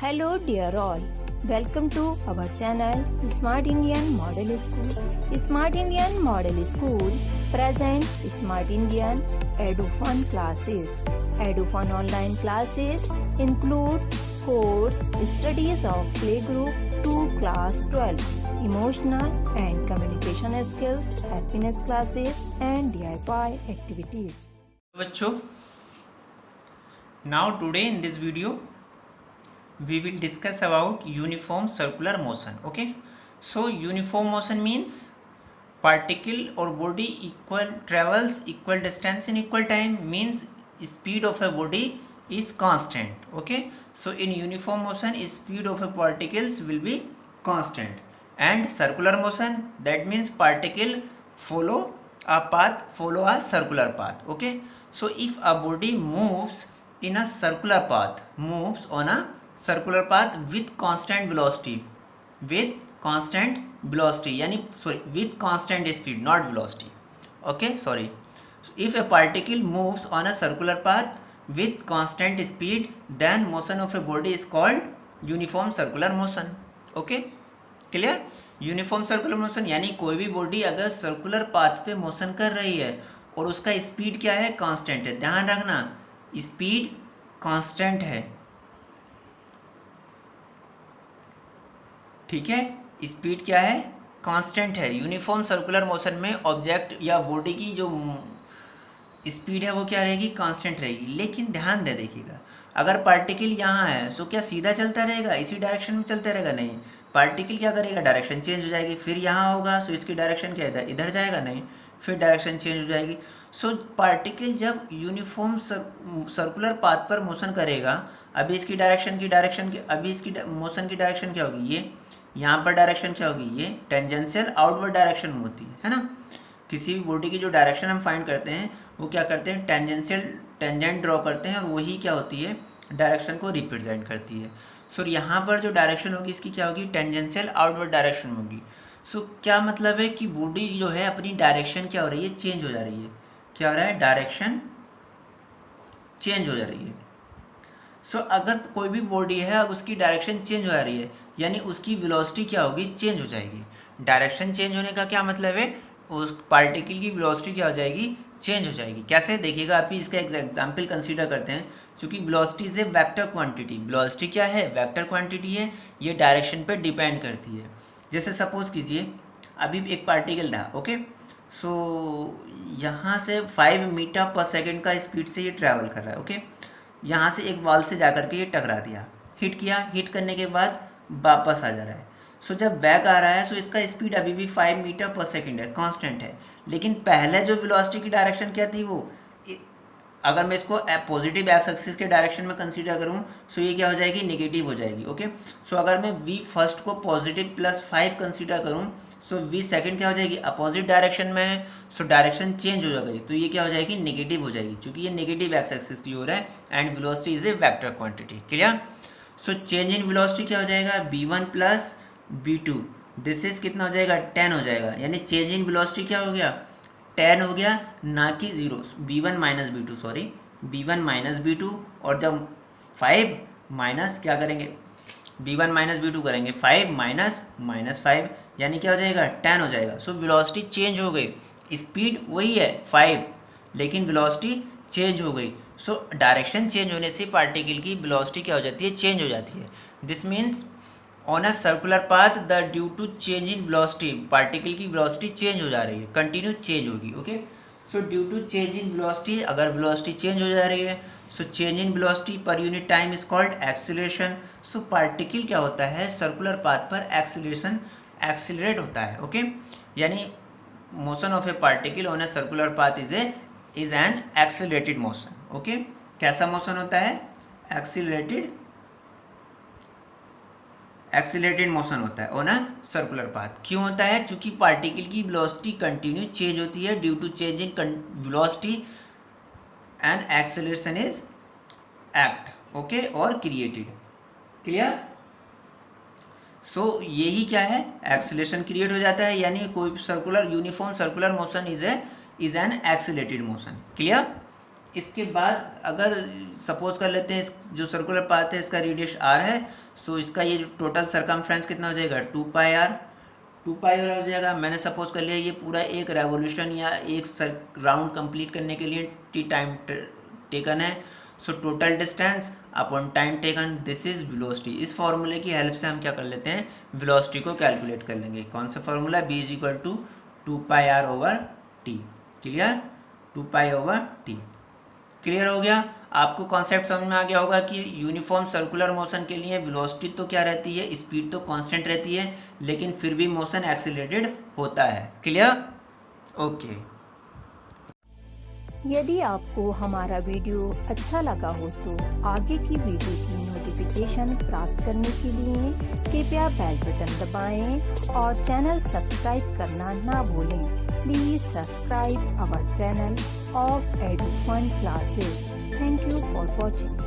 Hello dear all, welcome to our channel Smart Indian Model School. Smart Indian Model School present Smart Indian EduFun classes. EduFun online classes includes course studies of playgroup to class 12, emotional and communication skills, happiness classes and DIY activities. बच्चों, now today in this video we will discuss about uniform circular motion. Okay, so uniform motion means particle or body equal travels equal distance in equal time, means speed of a body is constant. Okay, so in uniform motion speed of a particles will be constant, and circular motion, that means particle follow a path, follow a circular path. Okay, so if a body moves in a circular path, moves on a circular path with constant velocity, with constant velocity, yani sorry, with constant speed, not velocity. Okay, sorry. So if a particle moves on a circular path with constant speed, then motion of a body is called uniform circular motion. Okay, clear? Uniform circular motion यानी कोई भी body अगर circular path पे motion कर रही है और उसका स्पीड क्या है, कांस्टेंट है. ध्यान रखना, स्पीड कांस्टेंट है. ठीक है, स्पीड क्या है, कांस्टेंट है. यूनिफॉर्म सर्कुलर मोशन में ऑब्जेक्ट या बॉडी की जो स्पीड है वो क्या रहेगी, कांस्टेंट रहेगी. लेकिन ध्यान दे देखिएगा, अगर पार्टिकल यहाँ है तो क्या सीधा चलता रहेगा, इसी डायरेक्शन में चलता रहेगा? नहीं, पार्टिकल क्या करेगा, डायरेक्शन चेंज हो जाएगी. फिर यहाँ होगा तो इसकी डायरेक्शन क्या है, इधर जाएगा. नहीं, फिर डायरेक्शन चेंज हो जाएगी. सो पार्टिकल जब यूनिफॉर्म सर्कुलर पाथ पर मोशन करेगा, अभी इसकी मोशन की डायरेक्शन क्या होगी, ये यहाँ पर डायरेक्शन क्या होगी, ये टेंजेंशियल आउटवर्ड डायरेक्शन में होती है ना. किसी भी बॉडी की जो डायरेक्शन हम फाइंड करते हैं वो क्या करते हैं, टेंजेंट ड्रॉ करते हैं, और वही क्या होती है, डायरेक्शन को रिप्रेजेंट करती है. सो यहाँ पर जो डायरेक्शन होगी इसकी क्या होगी, टेंजेंशियल आउटवर्ड डायरेक्शन होगी. सो क्या मतलब है कि बॉडी जो है अपनी डायरेक्शन क्या हो रही है, चेंज हो जा रही है. क्या हो रहा है, डायरेक्शन चेंज हो जा रही है. सो अगर कोई भी बॉडी है अगर उसकी डायरेक्शन चेंज हो जा रही है, यानी उसकी वेलोसिटी क्या होगी, चेंज हो जाएगी. डायरेक्शन चेंज होने का क्या मतलब है, उस पार्टिकल की वेलोसिटी क्या हो जाएगी, चेंज हो जाएगी. कैसे देखिएगा, अभी इसका एक एग्जाम्पल कंसीडर करते हैं. चूँकि velocity is a vector quantity, velocity क्या है, वेक्टर क्वांटिटी है, ये डायरेक्शन पे डिपेंड करती है. जैसे सपोज कीजिए अभी एक पार्टिकल था. ओके, सो यहाँ से 5 मीटर पर सेकेंड का स्पीड से ये ट्रैवल कर रहा है. ओके, यहाँ से एक वॉल से जा करके ये टकरा दिया, हिट किया, हिट करने के बाद वापस आ जा रहा है. सो जब बैक आ रहा है सो इसका स्पीड अभी भी 5 मीटर पर सेकेंड है, कांस्टेंट है. लेकिन पहले जो वेलोसिटी की डायरेक्शन क्या थी, वो अगर मैं इसको पॉजिटिव एक्स एक्सिस के डायरेक्शन में कंसीडर करूँ सो ये क्या हो जाएगी, नेगेटिव हो जाएगी. ओके, सो अगर मैं v फर्स्ट को पॉजिटिव +5 कंसीडर करूँ सो v सेकंड क्या हो जाएगी, अपोजिट डायरेक्शन में है, सो डायरेक्शन चेंज हो जाएगी, तो ये क्या हो जाएगी, नेगेटिव हो जाएगी, क्योंकि ये नेगेटिव एक्स एक्सिस की ओर है. And velocity is a vector quantity. Clear? So change in velocity क्या हो जाएगा, v1 + v2, दिस इज कितना हो जाएगा, 10 हो जाएगा. यानी चेंज इन वेलोसिटी क्या हो गया, 10 हो गया, ना कि 0. v1 - v2, sorry, v1 - v2, और जब 5 माइनस क्या करेंगे, v1 - v2 करेंगे, 5 - -5, यानी क्या हो जाएगा, 10 हो जाएगा. सो वेलोसिटी चेंज हो गई, स्पीड वही है 5, लेकिन वेलोसिटी चेंज हो गई. सो डायरेक्शन चेंज होने से पार्टिकल की वेलोसिटी क्या हो जाती है, चेंज हो जाती है. This means on a circular path the due to change in velocity, particle की वेलोसिटी चेंज हो जा रही है, कंटिन्यू चेंज होगी. Okay, so due to change in velocity, अगर वेलोसिटी चेंज हो जा रही है so change in velocity per unit time is called acceleration. So particle क्या होता है, सर्कुलर पाथ पर एक्सीलरेट होता है. ओके, यानी motion of A particle on a circular path is an accelerated motion. Okay, कैसा मोशन होता है, एक्सीलरेटेड मोशन होता है ऑन अ सर्कुलर पाथ. क्यों होता है, क्योंकि पार्टिकल की वेलोसिटी कंटिन्यू चेंज होती है due to change in velocity and acceleration is act. Okay, और क्रिएटेड. क्लियर? सो यही क्या है, एक्सेलरेशन क्रिएट हो जाता है, यानी कोई uniform circular motion is an accelerated motion. Clear? इसके बाद अगर सपोज कर लेते हैं जो सर्कुलर पाथ है इसका रेडियस r है, सो इसका ये टोटल सरकमफ्रेंस कितना हो जाएगा 2πr, 2πr हो जाएगा। मैंने सपोज कर लिया ये पूरा एक रेवोल्यूशन या एक राउंड कंप्लीट करने के लिए t टाइम टेकन है, so total distance upon time taken, this is velocity. इस फॉर्मूले की हेल्प से हम क्या कर लेते हैं, वेलोसिटी को कैलकुलेट कर लेंगे। कौन सा formula, b is equal to 2πr/t। Clear, 2π/t। Clear हो गया। आपको कॉन्सेप्ट समझ में आ गया होगा कि यूनिफॉर्म सर्कुलर मोशन के लिए वेलोसिटी तो क्या रहती है, स्पीड तो कांस्टेंट रहती है, लेकिन फिर भी मोशन एक्सीलरेटेड होता है। Clear, okay. यदि आपको हमारा वीडियो अच्छा लगा हो तो आगे की वीडियो की नोटिफिकेशन प्राप्त करने के लिए कृपया बेल बटन दबाएं और चैनल सब्सक्राइब करना ना भूलें। Please subscribe our channel of EduFun Classes। Thank you for watching.